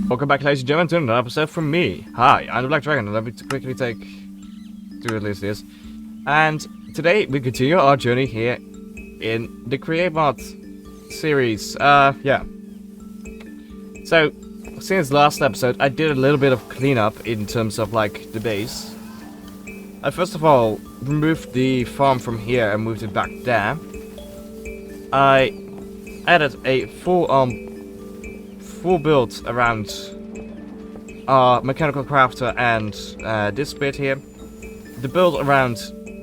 Welcome back, ladies and gentlemen, to another episode from me. Hi, I'm the Black Dragon, and let me quickly do at least this. And today we continue our journey here in the Create mod series. Yeah. So, since last episode, I did a little bit of cleanup in terms of like the base. I first of all removed the farm from here and moved it back there. I added a full build around our mechanical crafter and this bit here. The build around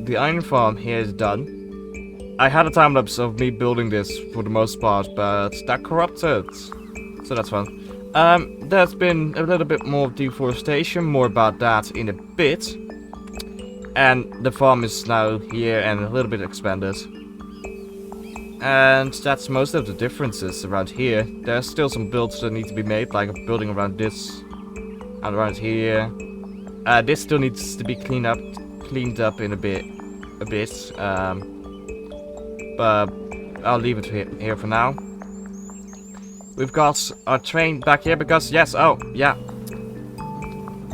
the iron farm here is done. I had a time lapse of me building this for the most part, but that corrupted, so that's fun. There's been a little bit more deforestation, more about that in a bit. And the farm is now here and a little bit expanded. And that's most of the differences around here. There's still some builds that need to be made, like a building around this and around here. This still needs to be cleaned up in a bit. But I'll leave it here for now. We've got our train back here because yes, oh yeah,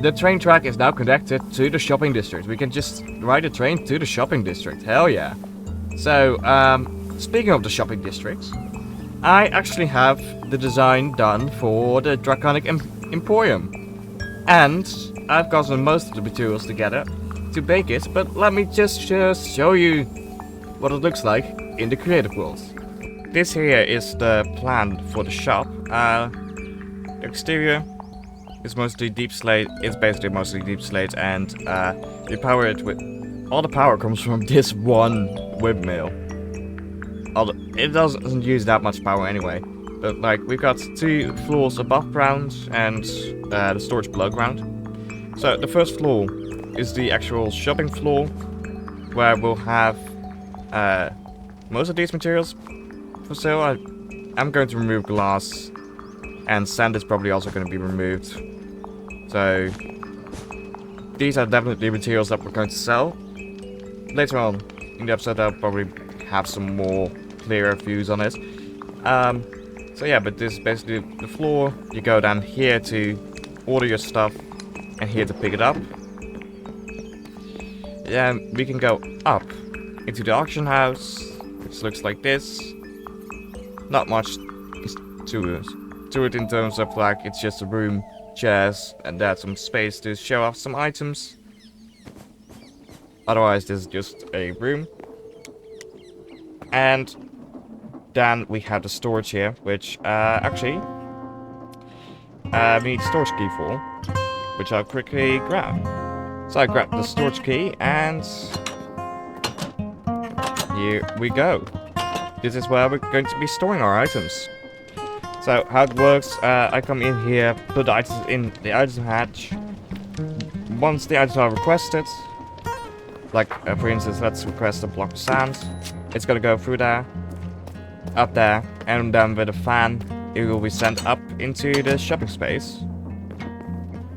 the train track is now connected to the shopping district. We can just ride a train to the shopping district. Hell yeah! So speaking of the shopping districts, I actually have the design done for the Draconic Emporium. And I've gotten most of the materials together to bake it, but let me just show you what it looks like in the creative world. This here is the plan for the shop. The exterior is mostly deep slate. It's basically mostly deep slate, and you power it with... all the power comes from this one windmill. It doesn't use that much power anyway, but like we've got 2 floors above ground and the storage below ground. So the first floor is the actual shopping floor, where we'll have most of these materials for sale. I'm going to remove glass, and sand is probably also going to be removed. So these are definitely materials that we're going to sell. Later on in the episode I'll probably have some more clearer views on it. So yeah, but this is basically the floor. You go down here to order your stuff and here to pick it up. Then we can go up into the auction house, which looks like this. Not much to it in terms of like it's just a room, chairs, and there's some space to show off some items. Otherwise this is just a room. And then we have the storage here, which actually we need a storage key for, which I'll quickly grab. So I grab the storage key, and here we go. This is where we're going to be storing our items. So how it works, I come in here, put the items in the item hatch. Once the items are requested, like for instance, let's request a block of sand. It's gonna go through there, up there, and then with a fan, it will be sent up into the shopping space,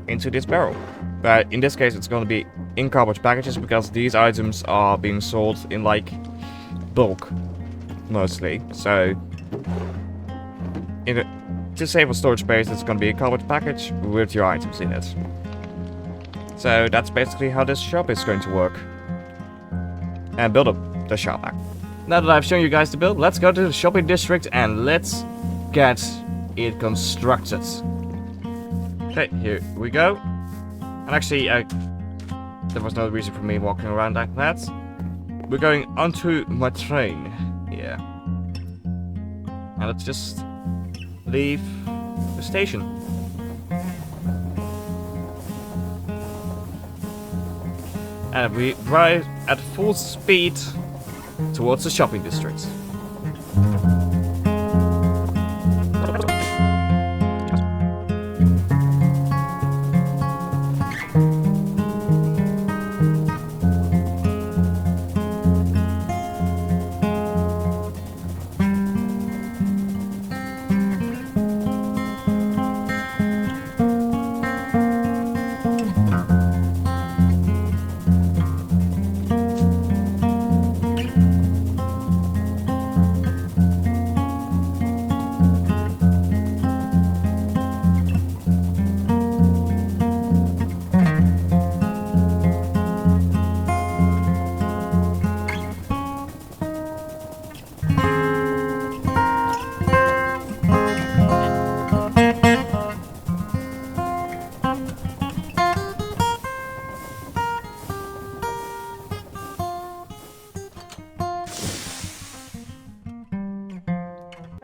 into this barrel. But in this case, it's gonna be in cardboard packages because these items are being sold in like bulk, mostly. So, to save on storage space, it's gonna be a cardboard package with your items in it. So that's basically how this shop is going to work. And build up the shop back. Now that I've shown you guys the build, let's go to the shopping district and let's get it constructed. Okay, here we go. And actually, there was no reason for me walking around like that. We're going onto my train here. And let's just leave the station. And we drive at full speed towards the shopping district.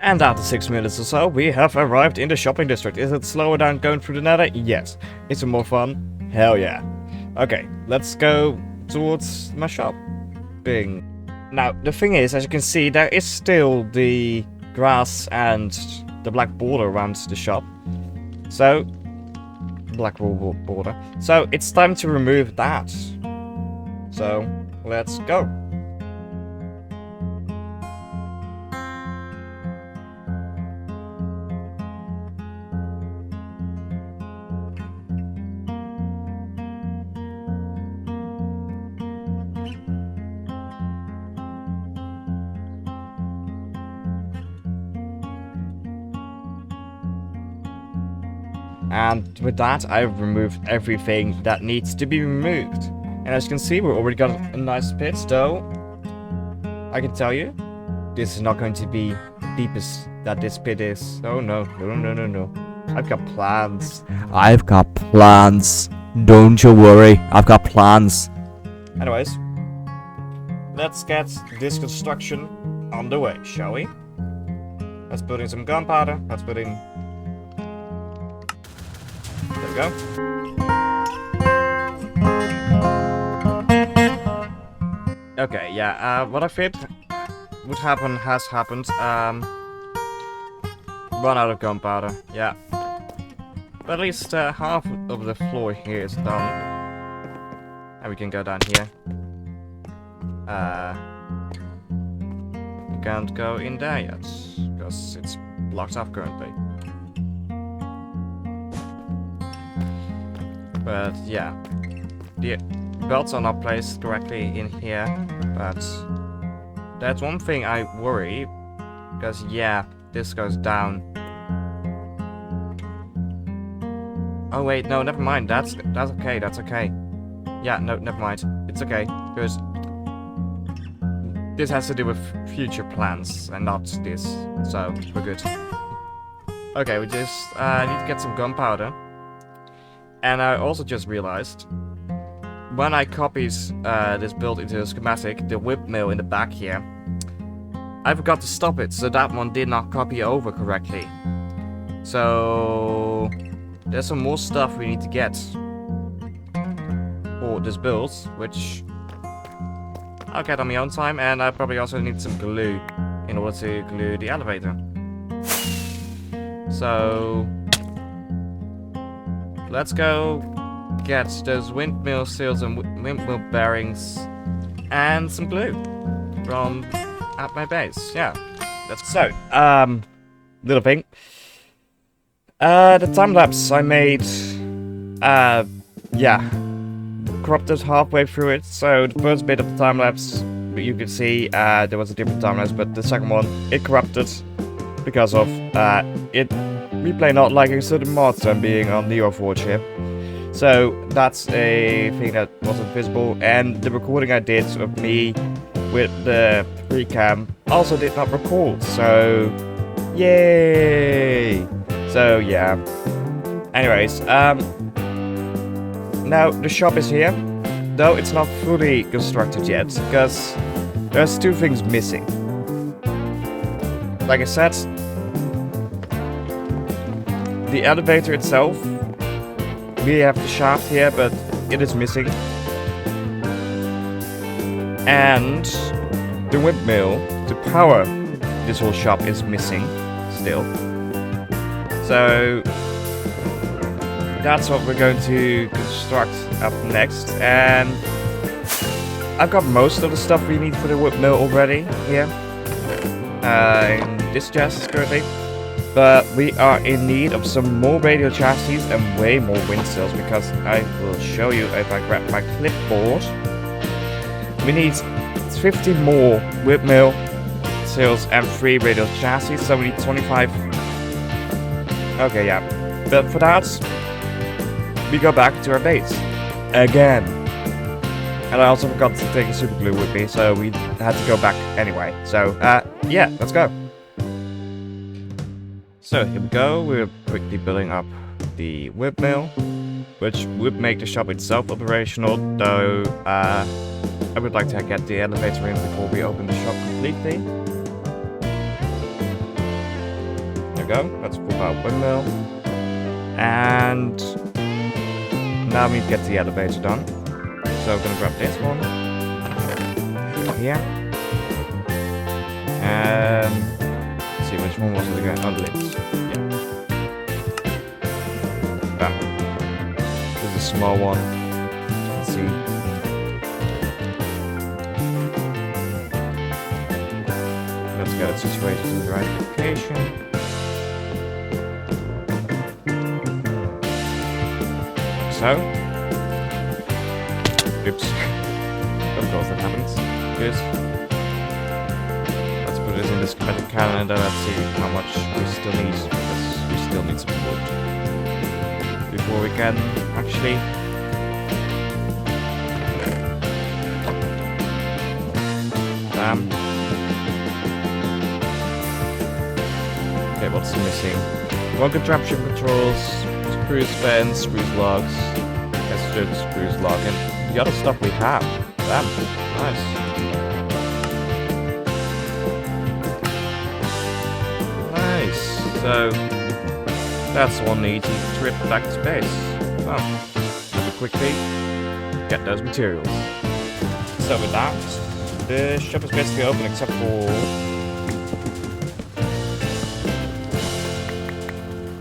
And after 6 minutes or so, we have arrived in the shopping district. Is it slower than going through the nether? Yes. Is it more fun? Hell yeah. Okay, let's go towards my shop. Bing. Now, the thing is, as you can see, there is still the grass and the black border around the shop. So, black border. So, it's time to remove that. So, let's go. And with that, I've removed everything that needs to be removed. And as you can see, we've already got a nice pit, though I can tell you, this is not going to be the deepest that this pit is. Oh no, no. I've got plans. I've got plans. Don't you worry, I've got plans. Anyways, let's get this construction on the way, shall we? Let's put in some gunpowder, let's put in... There we go. Okay, yeah, what I feared would happen has happened. Run out of gunpowder, yeah. But at least half of the floor here is done. And we can go down here. We can't go in there yet, because it's blocked off currently. But yeah, the belts are not placed correctly in here, but that's one thing I worry, because yeah, this goes down. Oh wait, no, never mind, that's okay, that's okay. Yeah, no, never mind, it's okay, because this has to do with future plans and not this, so we're good. Okay, we just need to get some gunpowder. And I also just realized, when I copied this build into a schematic, the Windmail in the back here, I forgot to stop it, so that one did not copy over correctly. So there's some more stuff we need to get for this build, which I'll get on my own time, and I probably also need some glue in order to glue the elevator. So let's go get those windmill seals and windmill bearings and some glue from at my base. Yeah, that's so. Little thing. The time lapse I made. Yeah, corrupted halfway through it. So the first bit of the time lapse, you could see there was a different time lapse, but the second one it corrupted because of it. Replay not liking certain mods and being on Neo4 chip. So that's a thing that wasn't visible, and the recording I did of me with the pre-cam also did not record, so yay! So yeah. Anyways, now the shop is here, though it's not fully constructed yet, because there's two things missing. Like I said, the elevator itself, we have the shaft here, but it is missing. And the windmill to power this whole shop is missing still. So that's what we're going to construct up next. And I've got most of the stuff we need for the windmill already here. In this chest currently. But we are in need of some more radial chassis and way more wind sails, because I will show you if I grab my clipboard. We need 50 more windmill sails and 3 radial chassis, so we need 25. Okay, yeah. But for that, we go back to our base. Again. And I also forgot to take a super glue with me, so we had to go back anyway. So, yeah, let's go. So here we go, we're quickly building up the windmill, which would make the shop itself operational, though I would like to get the elevator in before we open the shop completely. we go. Let's pull out Windmail. And now we need to get the elevator done. So I'm gonna grab this one. Here. And let's see, which one was it again? Oh, the lids. Yeah. Bam. This is a small one. Let's see. Let's get it situated in the right location. So. Oops. Of course that happens. Good. Let's put it in this schematic calendar. Let's see how much we still need. Because we still need some wood. Before we can actually... Okay, what's missing? One contraption controls, screws, fence, screws, logs, extra screws, log, and the other stuff we have. Damn, nice. Nice. So that's one easy trip back to space. Well, let me quickly get those materials. So with that, the shop is basically open except for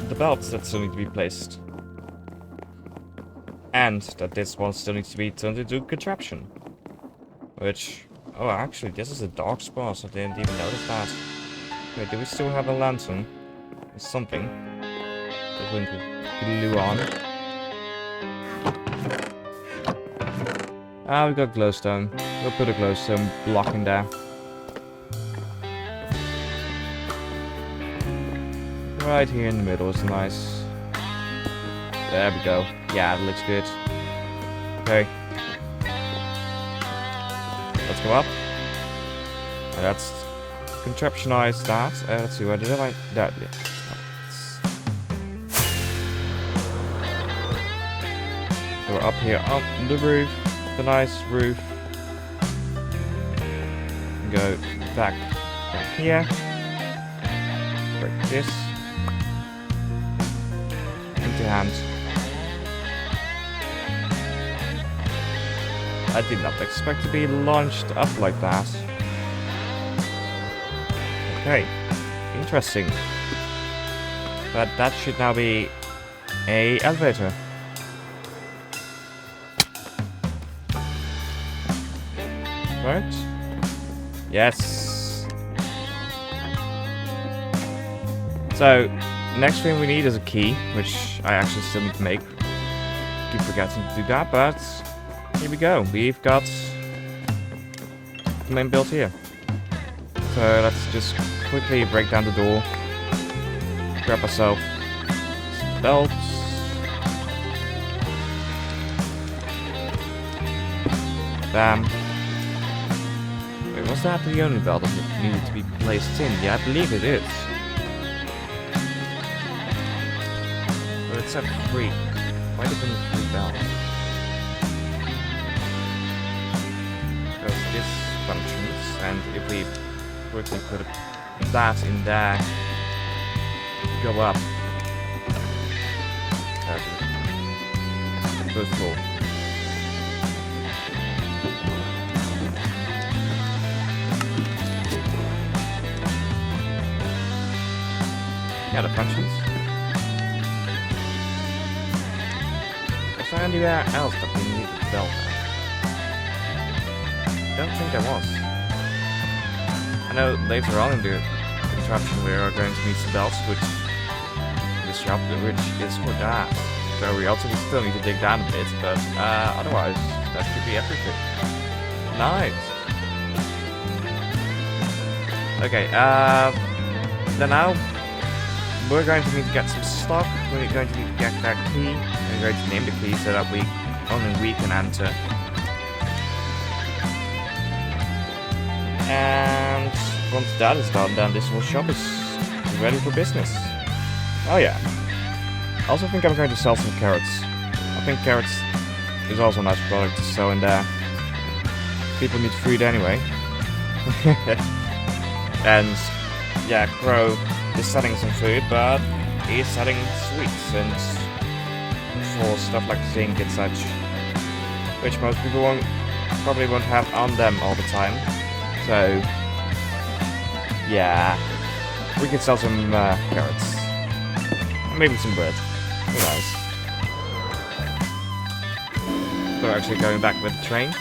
the belts that still need to be placed. And that this one still needs to be turned into contraption. Which, oh actually this is a dark spot, I didn't even notice that. Wait, do we still have a lantern? Or something? We're going to glue on. Ah, we got glowstone. We'll put a glowstone block in there. Right here in the middle is nice. There we go. Yeah, it looks good. Okay. Let's go up. And that's contraptionized that. Let's see, where did I... There, yeah. So we're up here on the roof. The nice roof. Go back here. Break this. Empty hand. I did not expect to be launched up like that. Okay, interesting. But that should now be a elevator. Right? Yes. So, next thing we need is a key, which I actually still need to make. Keep forgetting to do that, but here we go. We've got the main build here. So let's just quickly break down the door. Grab ourselves some belts. Bam. Wait, was that the only belt that needed to be placed in? Yeah, I believe it is. But it's at 3. Why did we need 3 belts? Because this functions, and if we quickly put that in there, go up. First of all. Yeah, the functions. Was there anywhere else that we needed to build? I don't think there was. I know later on in the contraption we are going to need some belts, which this shop, which is for that. So we also still need to dig down a bit, but otherwise that should be everything. Nice. Okay, then now we're going to need to get some stock. We're going to need to get that key. We're going to name the key so that only we can enter. And once that is done, then this whole shop is ready for business. Oh yeah. I also think I'm going to sell some carrots. I think carrots is also a nice product to sell in there. People need food anyway. And yeah, grow is selling some food, but he's selling sweets and for stuff like zinc and such, which most people probably won't have on them all the time. So yeah, we could sell some carrots, maybe some bread. Who knows? We're actually going back with the train.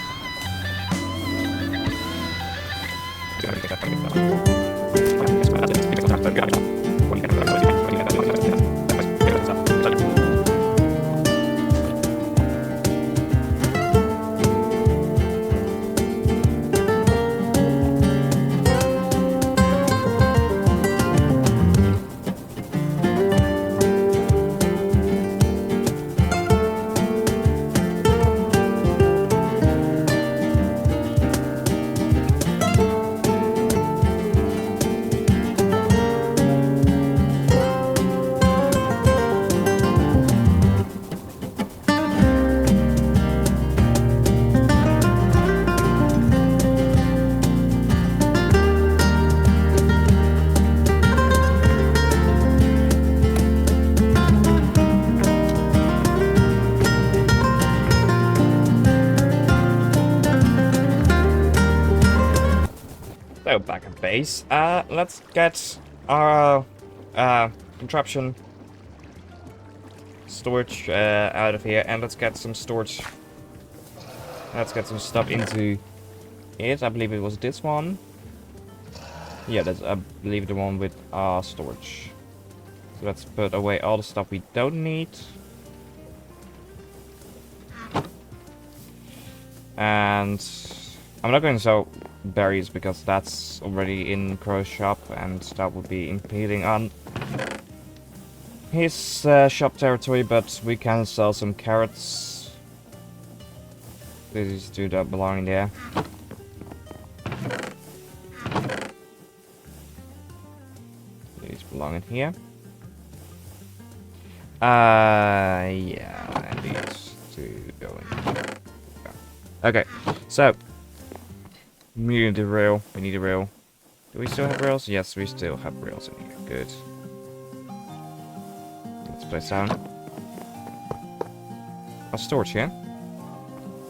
So back at base, let's get our contraption storage out of here, and let's get some storage. Let's get some stuff into it. I believe it was this one. Yeah, that's I believe the one with storage. So let's put away all the stuff we don't need. And I'm not going to sell berries because that's already in Crow's shop and that would be impeding on his shop territory, but we can sell some carrots. These two that belong in there. These belong in here. Yeah, and these two go in here. Okay, so we need a rail. We need a rail. Do we still have rails? Yes, we still have rails in here. Good. Let's place down. A storage here.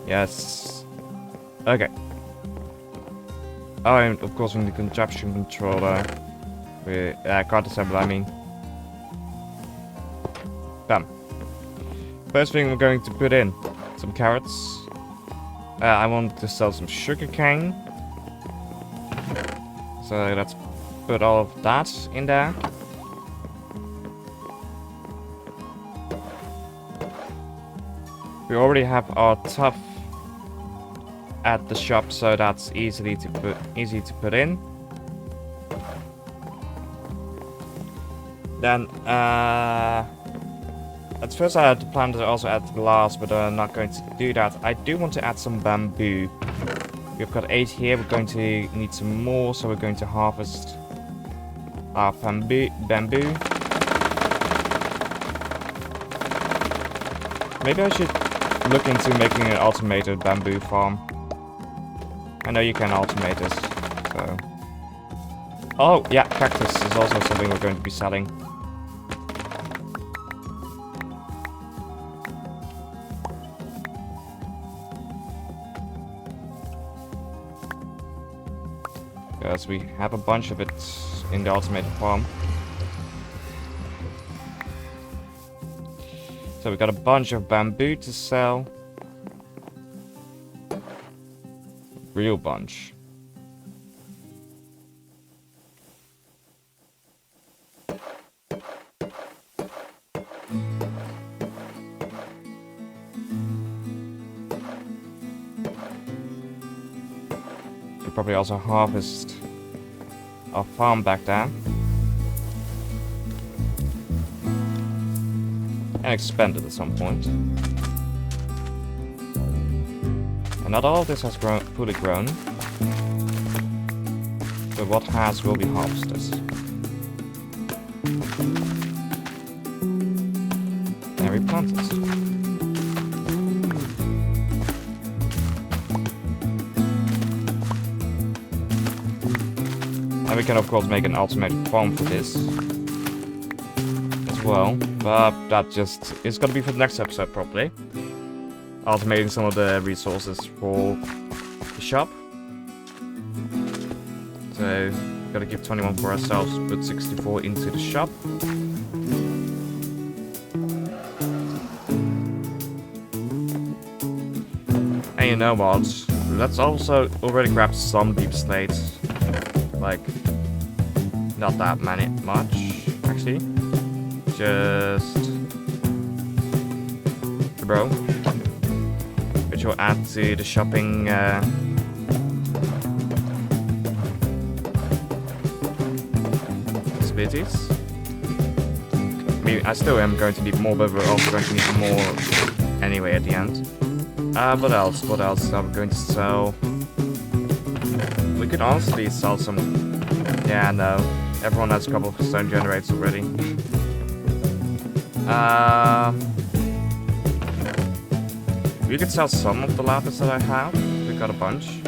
Yes. Okay. Oh, and of course we need the contraption controller. Card assembler, I mean. Bam. First thing we're going to put in some carrots. I want to sell some sugar cane. So let's put all of that in there. We already have our tough at the shop, so that's easy to put in. Then at first I had planned to also add glass, but I'm not going to do that. I do want to add some bamboo. We've got 8 here, we're going to need some more, so we're going to harvest our bamboo. Maybe I should look into making an automated bamboo farm. I know you can automate this, so... Oh, yeah, cactus is also something we're going to be selling. Because we have a bunch of it in the automated farm. So we got a bunch of bamboo to sell. Real bunch. We'll probably also harvest our farm back there. And expand it at some point. And not all of this has fully grown. But what has will be harvested. And replanted. And we can of course make an automated farm for this. well, but that just is gonna be for the next episode probably. Automating some of the resources for the shop. So, gotta keep 21 for ourselves, put 64 into the shop. And you know what? Let's also already grab some deep slates. Like, not that much, actually. Just... bro. Which will add to the shopping, possibilities. I mean, I still am going to need more, but we're also going to need more anyway at the end. What else? What else are we going to sell? We could honestly sell some... Yeah, no. Everyone has a couple of stone generators already. We could sell some of the lapis that I have. We got a bunch.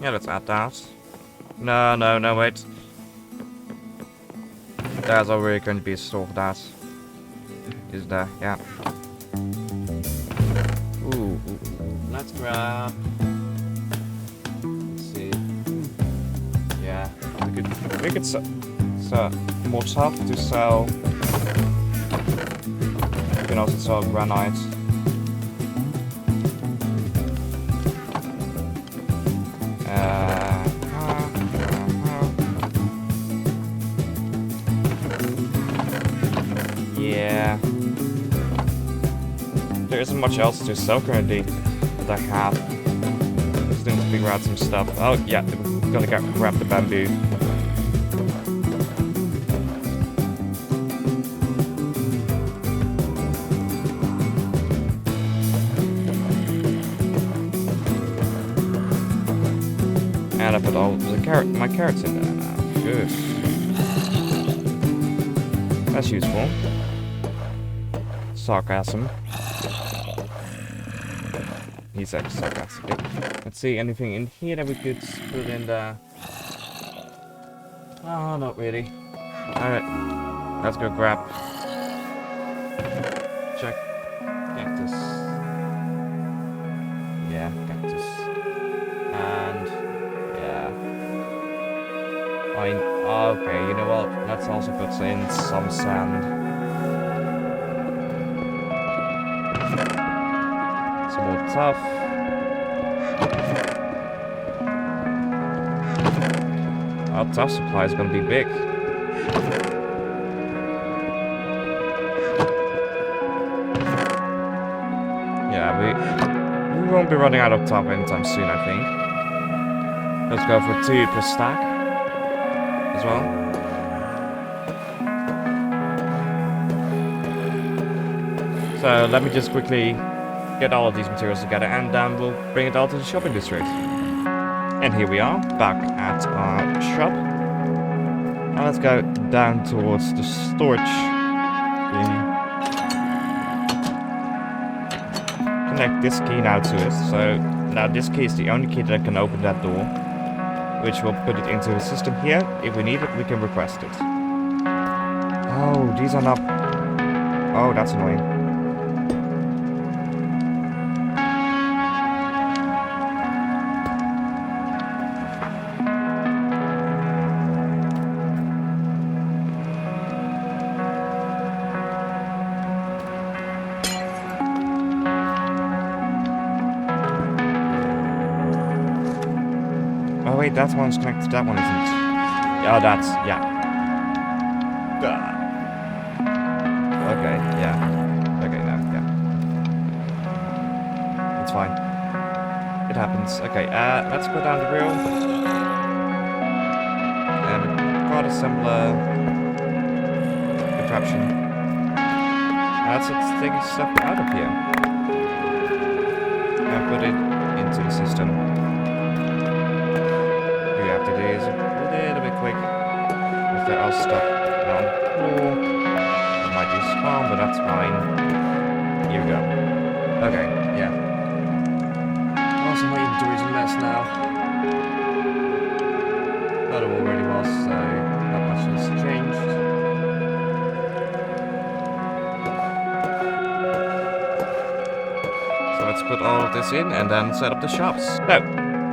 Yeah, let's add that. No, wait. There's already going to be a store for that. Is there? Yeah. Ooh. Let's grab... Let's see. Yeah, we could sell more stuff to sell. We can also sell granite. Yeah. There isn't much else to sell currently that I have. Just need to figure out some stuff. Oh yeah, we're gonna grab the bamboo. And I put all my carrots in there now. Good. That's useful. Sarcasm. He's actually sarcastic. Let's see, anything in here that we could put in there? Oh, not really. Alright, let's go grab. Check. Cactus. Yeah, cactus. And, yeah. Okay, you know what? Let's also put in some sand. Some more tough. Our tough supply is going to be big. Yeah, we won't be running out of tough anytime soon, I think. Let's go for 2 per stack as well. So let me just quickly get all of these materials together and then we'll bring it all to the shopping district. And here we are, back at our shop. Now let's go down towards the storage thing. Connect this key now to it. So now this key is the only key that can open that door, which will put it into the system here. If we need it, we can request it. Oh, these are not... Oh, that's annoying. Oh wait, that one's connected, that one isn't. Oh, that's, yeah. Okay, yeah. Okay, no, yeah. It's fine. It happens. Okay, let's go down the reel. And we've got a similar contraption. Let's take stuff out of here. And put it into the system. To do is a little bit quick. If there are stuff down the floor, it might be spawn, but that's fine. Here we go. Okay, yeah. Also, my inventory's a mess now. But it already was, so not much has changed. put all of this in and then set up the shops. So,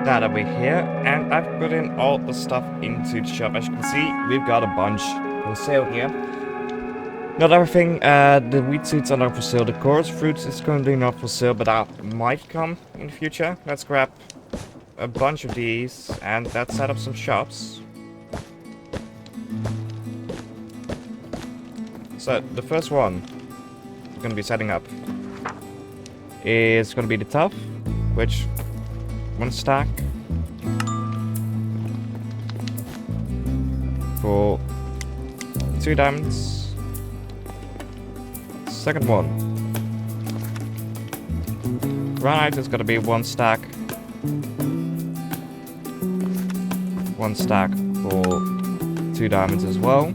now that we're here, and I've put in all the stuff into the shop. As you can see, we've got a bunch for sale here. Not everything, the wheat seeds are not for sale. The chorus fruits is currently not for sale, but that might come in the future. Let's grab a bunch of these and let's set up some shops. So the first one we're going to be setting up is going to be the tough, which one stack for 2 diamonds. Second one, granite is going to be 1 stack. 1 stack for 2 diamonds as well.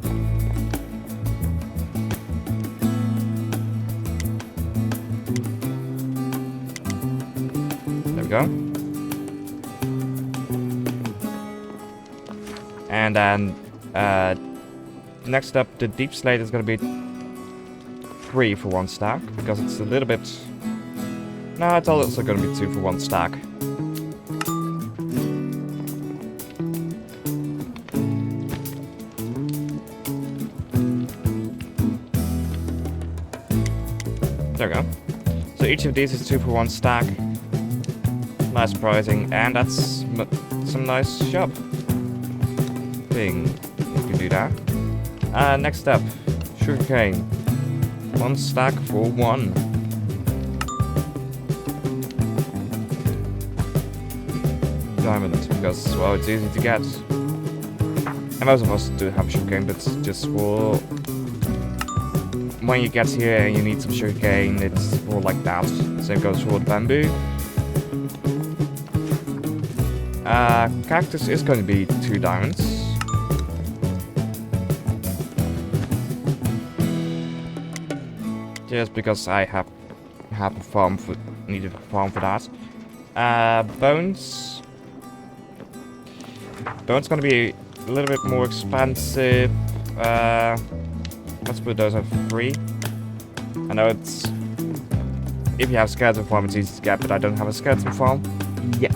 There we go. And then next up, the deep slate is going to be 3 for 1 stack, because it's a little bit... No, it's also going to be 2 for 1 stack. There we go. So each of these is 2 for 1 stack. Nice pricing, and that's some nice shop thing. You can do that. Next up, sugarcane. 1 stack for 1. Diamond, because, well, it's easy to get. And most of us do have sugarcane, but just for... when you get here and you need some sugarcane, it's more like that. Same goes for the bamboo. Cactus is going to be 2 diamonds. Just because I have a farm for needed a farm for that. Bones. Bones gonna be a little bit more expensive. Let's put those at 3. I know it's if you have skeleton farm, it's easy to get, but I don't have a skeleton farm yet.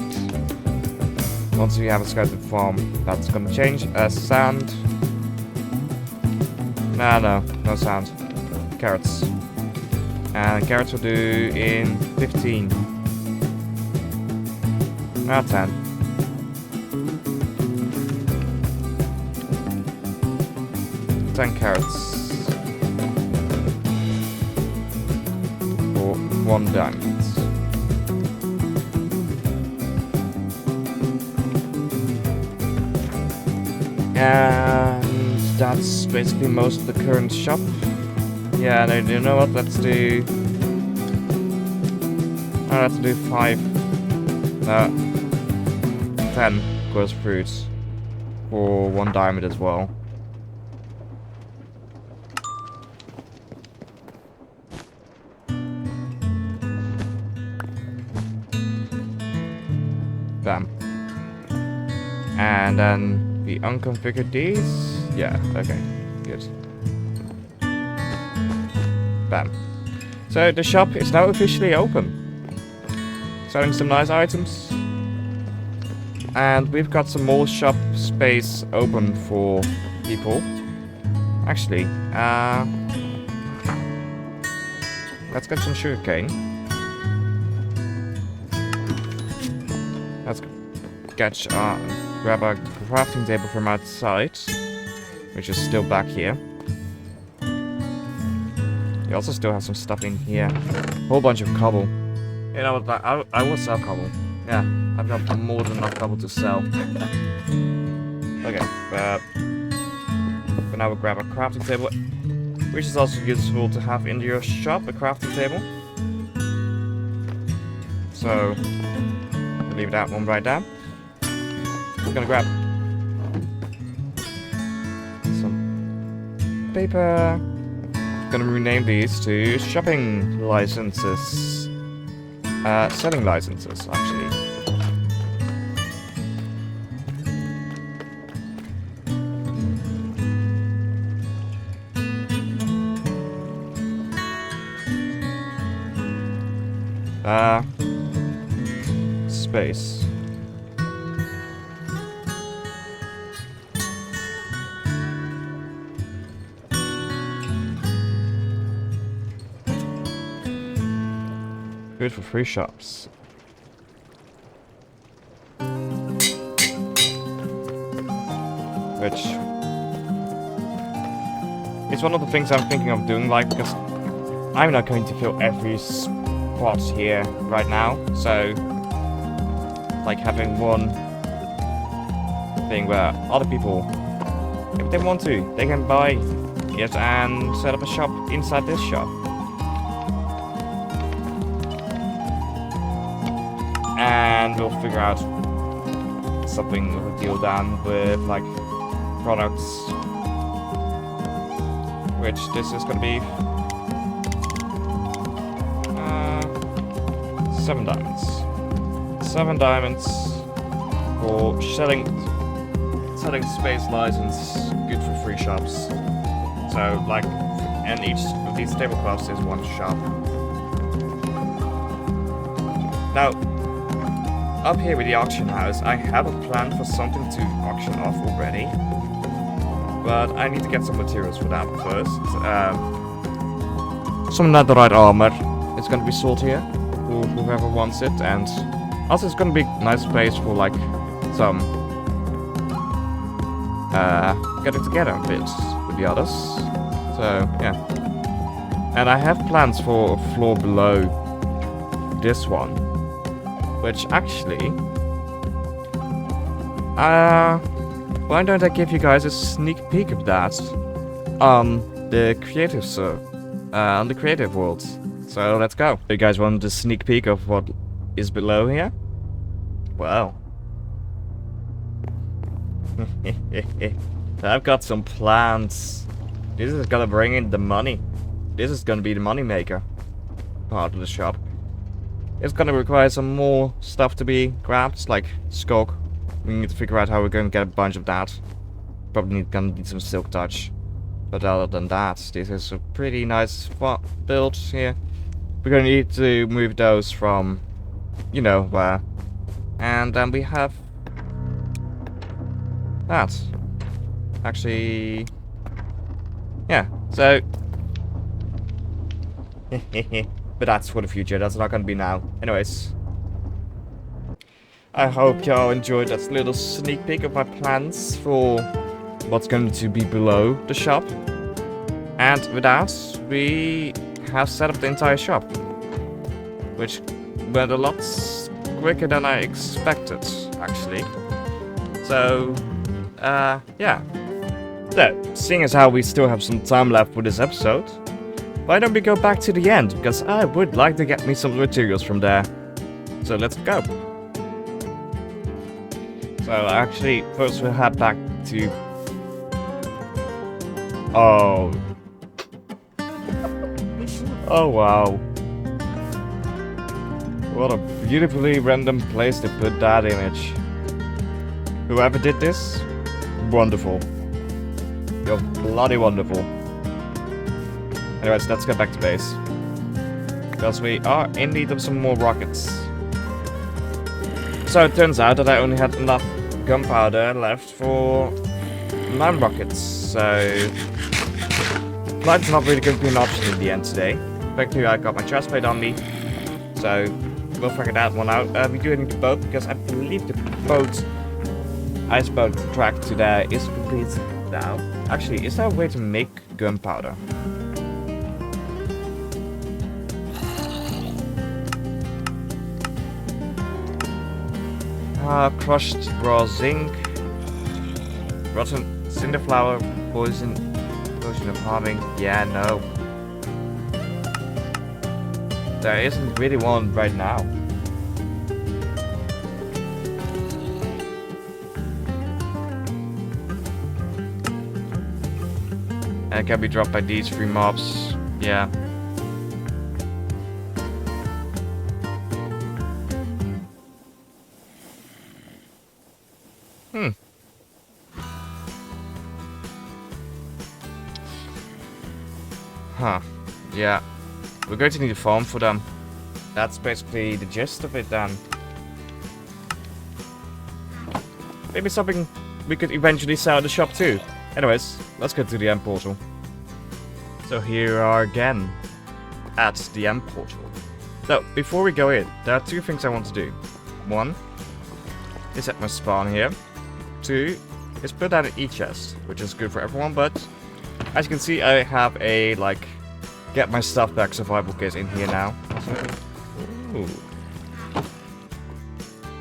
Once we have a skeleton farm, that's gonna change. Sand. No sand. Carrots. And carrots will do in 15. 10. Carrots. For 1 diamond. And that's basically most of the current shop. Yeah, no, you know what? Let's do 5. 10 course fruits for 1 diamond as well. Bam. And then we unconfigured these. Yeah, okay, good. Bam. So the shop is now officially open. Selling some nice items. And we've got some more shop space open for people. Actually, let's get some sugarcane. Let's grab a crafting table from outside, which is still back here. We also still have some stuff in here. A whole bunch of cobble. You know what? I will sell cobble. Yeah, I've got more than enough cobble to sell. Okay, but now we'll grab a crafting table, which is also useful to have in your shop, a crafting table. So, leave that one right there. We're gonna grab some paper. Gonna rename these to shopping licenses. Selling licenses, actually. space. Good for free shops. Which is one of the things I'm thinking of doing, like, because I'm not going to fill every spot here right now, so like having one thing where other people, if they want to, they can buy it and set up a shop inside this shop. And we'll figure out something with a deal done with like products, which this is gonna be 7 diamonds. 7 diamonds for selling space license, good for free shops. So like, and each of these tablecloths is 1 shop. Now, up here with the auction house, I have a plan for something to auction off already, but I need to get some materials for that first. Some netherite armor is going to be sold here, for whoever wants it, and also it's going to be a nice place for like some getting together a bit with the others. So yeah, and I have plans for a floor below this one, which actually, why don't I give you guys a sneak peek of that on the creative on the creative world. So let's go. You guys want a sneak peek of what is below here? Well, I've got some plans. This is gonna bring in the money. This is gonna be the money maker part of the shop. It's gonna require some more stuff to be grabbed, like skulk. We need to figure out how we're gonna get a bunch of that. Probably gonna need some silk touch. But other than that, this is a pretty nice build here. We're gonna need to move those from, you know where. And then we have that. Actually, yeah, so but that's for the future, that's not gonna be now. Anyways, I hope y'all enjoyed that little sneak peek of my plans for what's going to be below the shop. And with that, we have set up the entire shop, which went a lot quicker than I expected, actually. So, yeah. So, seeing as how we still have some time left for this episode, why don't we go back to the end, because I would like to get me some materials from there. So let's go. So actually, first we'll head back to... Oh. Oh wow. What a beautifully random place to put that image. Whoever did this, wonderful. You're bloody wonderful. Anyways, let's get back to base. Because we are in need of some more rockets. So it turns out that I only had enough gunpowder left for 9 rockets. So flight's not really going to be an option in the end today. Thankfully I got my chest plate on me. So we'll figure that one out. We do need the boat because I believe the boat iceboat track to there is complete now. Actually, is there a way to make gunpowder? Crushed raw zinc, rotten cinderflower, potion of harming. Yeah, no. There isn't really one right now. And it can be dropped by these 3 mobs. Yeah. Huh. Yeah. We're going to need a farm for them. That's basically the gist of it then. maybe something we could eventually sell in the shop too. Anyways, let's go to the end portal. So here we are again at the end portal. So, before we go in, there are two things I want to do. One is set my spawn here. Two is put down an e-chest, which is good for everyone, but as you can see, I have a, like, get my stuff back survival kit in here now. Ooh.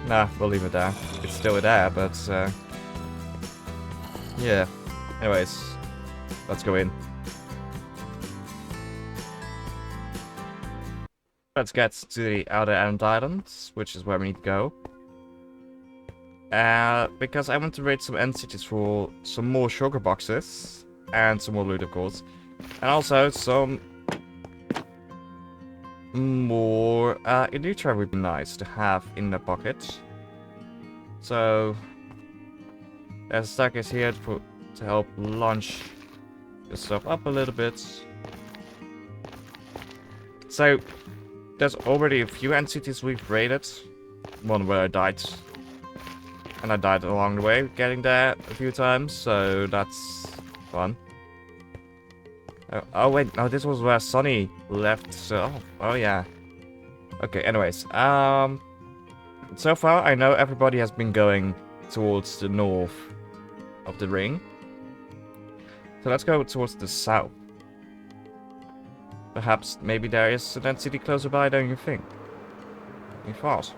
Nah, we'll leave it there. It's still there, but, yeah. Anyways, let's go in. Let's get to the outer end islands, which is where we need to go. Because I want to raid some end cities for some more shulker boxes. And some more loot, of course. And also some more Elytra would be nice to have in the pocket. So there's a staircase here to help launch yourself up a little bit. So there's already a few end cities we've raided. One where I died. And I died along the way, getting there a few times, so that's fun. Oh wait, no, this was where Sonny left, so... Oh yeah. Okay, anyways, so far I know everybody has been going towards the north of the ring. So let's go towards the south. Perhaps, maybe there is an end city closer by than you think. You thought.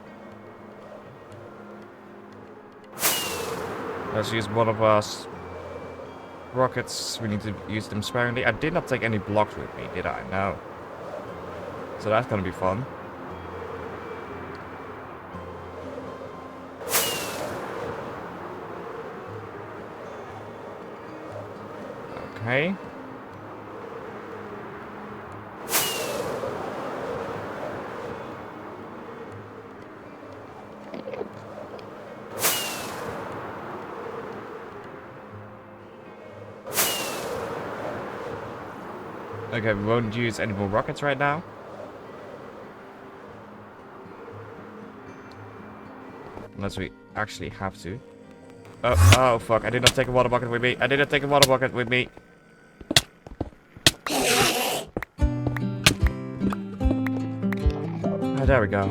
Let's use one of our rockets. We need to use them sparingly. I did not take any blocks with me, did I? No. So that's gonna be fun. Okay. Okay, we won't use any more rockets right now. Unless we actually have to. Oh fuck, I did not take a water bucket with me. I didn't take a water bucket with me. Oh, there we go.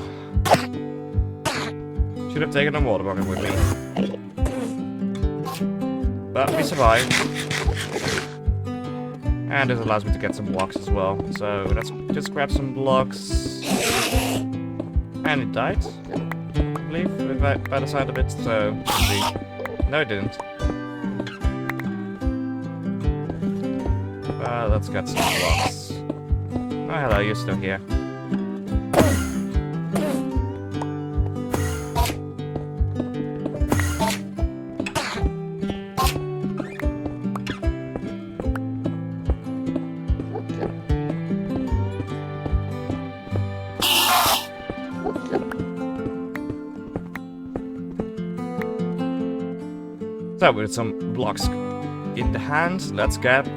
Should have taken a water bucket with me. But we survived. And this allows me to get some blocks as well. So let's just grab some blocks. And it died, I believe, by the side of it. So, let's see. No, it didn't. Let's get some blocks. Oh, hello, you're still here. So, with some blocks in the hand, let's get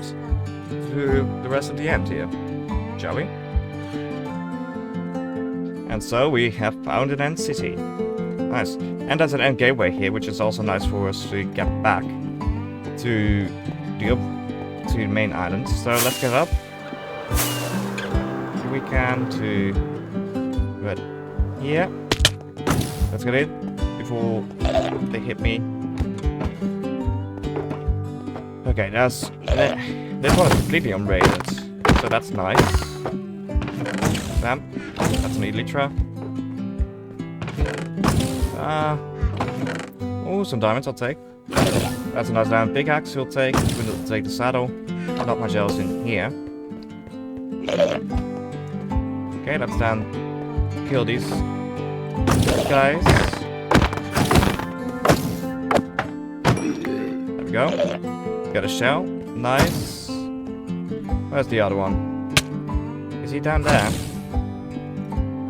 through the rest of the end here, shall we? And so we have found an end city. Nice. And there's an end gateway here, which is also nice for us to get back to the main island. So let's get up. If we can to right here. Let's get in before they hit me. Okay, this one is completely unrated, so that's nice. Bam. That's an Elytra. Oh, some diamonds I'll take. That's a nice diamond pickaxe we'll take. We'll take the saddle. Not much else in here. Okay, let's then kill these guys. There we go. Got a shell. Nice. Where's the other one? Is he down there?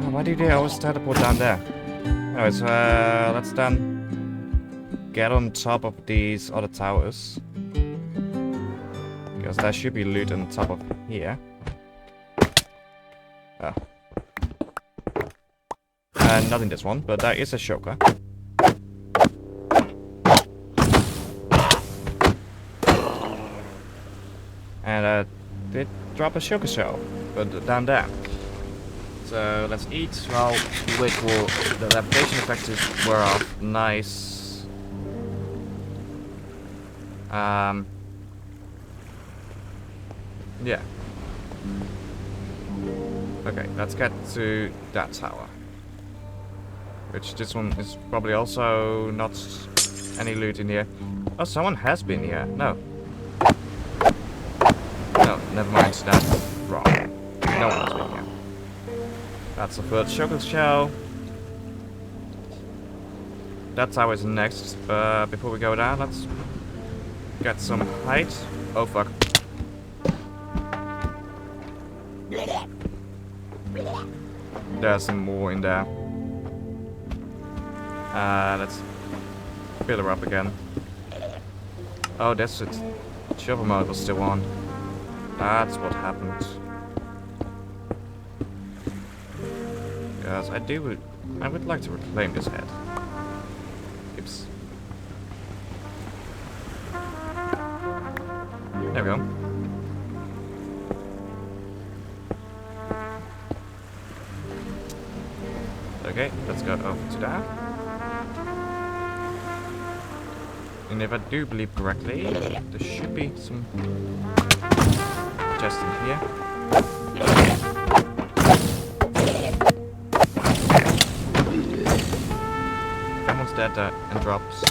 Oh, why do they always teleport down there? Anyways, let's then get on top of these other towers. Because there should be loot on top of here. Oh. Not in this one, but there is a shulker. And did drop a sugar shell, but down there. So let's eat while we wait for the levitation effect to wear off. Nice. Yeah. Okay, let's get to that tower. Which this one is probably also not any loot in here. Oh, someone has been here. No. No, never mind. That's wrong. No one has been here. That's the third chocolate shell. That tower is next. Before we go down, let's get some height. Oh fuck. There's some more in there. Let's fill her up again. Oh, that's it. Shovel mode was still on. That's what happened. Because I would like to reclaim this head. Oops. There we go. Okay, let's go over to that. And if I do believe correctly, there should be some just in here. Almost dead and drops.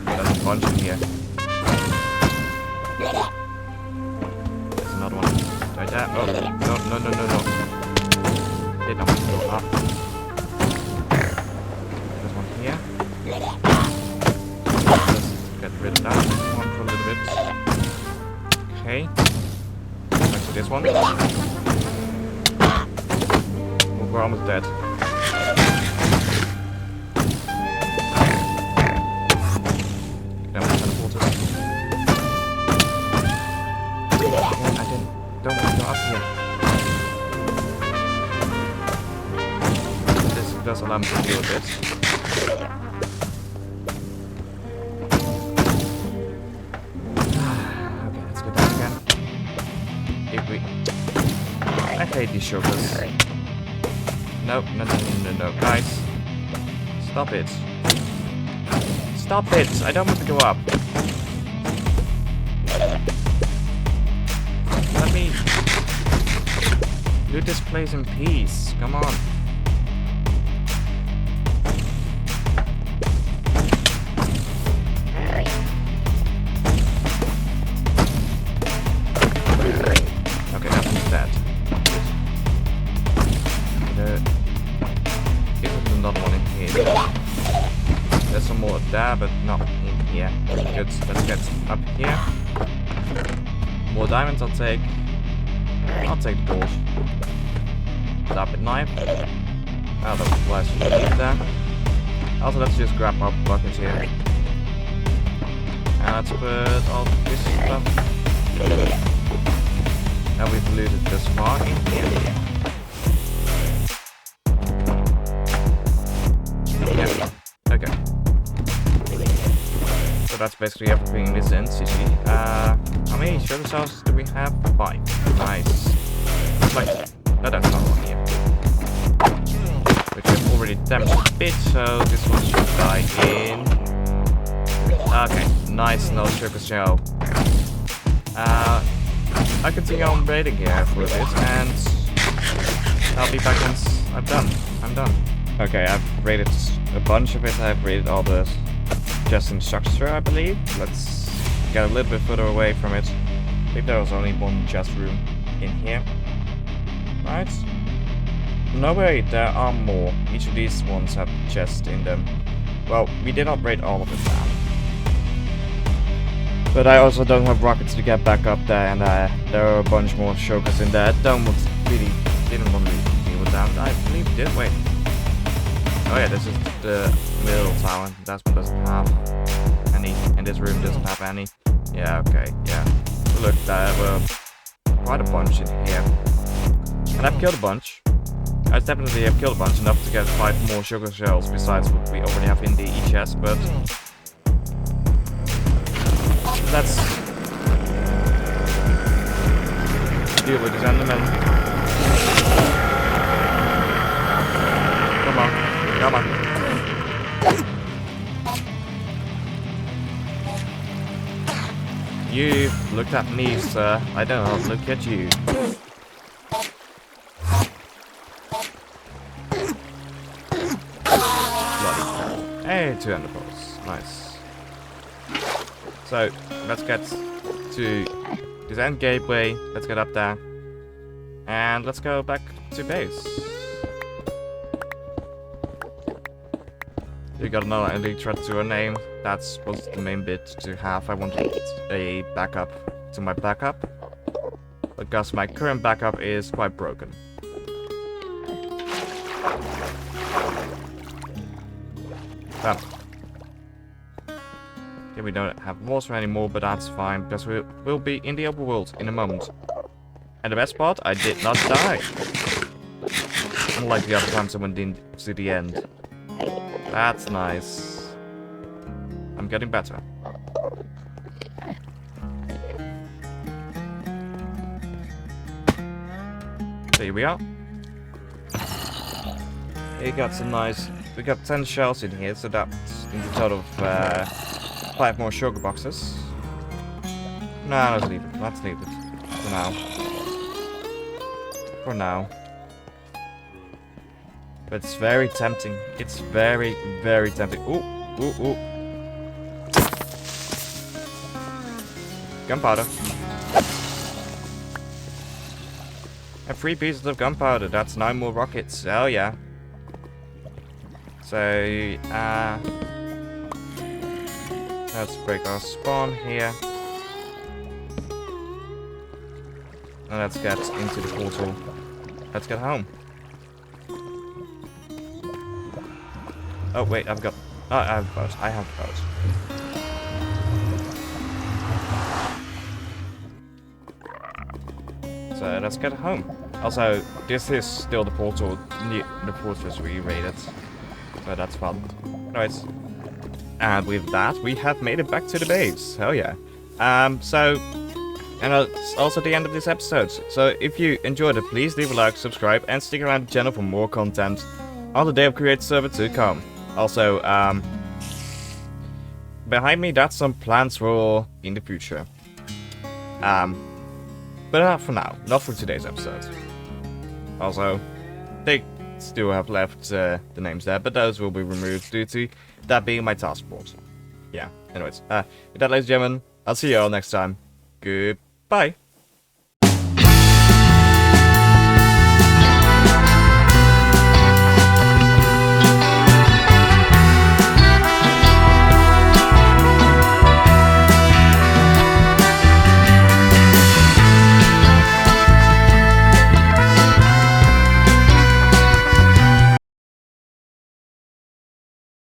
There's a bunch in here. There's another one right there. Oh, no. Did not go up. There's one here. Let's get rid of that one for a little bit. Okay. Back to this one. Oh, we're almost dead. Then we teleported. Again, I don't want to go up here. Does allow me to deal with this. Okay, let's go down again. If we... I hate these shulkers. No, guys. Stop it. Stop it! I don't want to go up. Let me... loot this place in peace. Come on. There's some more there, but not in here. Good, let's get up here. More diamonds I'll take. I'll take the balls. Sharp knife. Oh, that was there. Also, let's just grab our buckets here. And let's put all this stuff. Now we've looted this far in here. Yeah. Okay. So that's basically everything in this entity. How many sugar cells do we have? 5. Nice. Like, no, that's not one here. Which I've already damaged a bit, so this one should die in. Okay, nice, no sugar shell. I continue on raiding here for a bit, and I'll be back once I'm done. Okay, I've raided a bunch of it. I've raided all the chests in structure, I believe. Let's get a little bit further away from it. I think there was only one chest room in here. Right? No way, there are more. Each of these ones have chests in them. Well, we did not raid all of it now. But I also don't have rockets to get back up there, and there are a bunch more shulkers in there. Didn't want to deal with them. I believe we did. Wait. Oh yeah, this is the middle tower. That one doesn't have any, and this room doesn't have any. Yeah, okay, yeah. So look, there were quite a bunch in here. And I've killed a bunch. I definitely have killed a bunch, enough to get 5 more sugar shells besides what we already have in the chest, but let's deal with this enderman. Come on, come on. You looked at me, sir. I don't look at you. Hey, 2 ender pearls. Nice. So, let's get to this end gateway. Let's get up there. And let's go back to base. We got another Elytra to our name. That's was the main bit to have. I wanted a backup to my backup, because my current backup is quite broken. Okay, we don't have water anymore, but that's fine, because we'll be in the overworld in a moment. And the best part, I did not die. Unlike the other times I went into the end. That's nice. I'm getting better. There we are. We got some nice... We got 10 shells in here, so that's in total of 5 more sugar boxes. No, let's leave it. Let's leave it. For now. For now. But it's very tempting. It's very, very tempting. Ooh, ooh, ooh. Gunpowder. And 3 pieces of gunpowder. That's 9 more rockets. Oh yeah. So, let's break our spawn here. And let's get into the portal. Let's get home. Oh wait, I've got... Oh, I have both. I have both. So let's get home. Also, this is still the portal, the fortress we raided. So that's fun. Anyways. And with that, we have made it back to the base. Hell yeah. And it's also the end of this episode. So if you enjoyed it, please leave a like, subscribe, and stick around the channel for more content on the day of Create server to come. Also, behind me, that's some plans for in the future. But not for now, not for today's episode. Also, they still have left the names there, but those will be removed due to that being my task board. Yeah, anyways, with that, ladies and gentlemen, I'll see you all next time. Goodbye.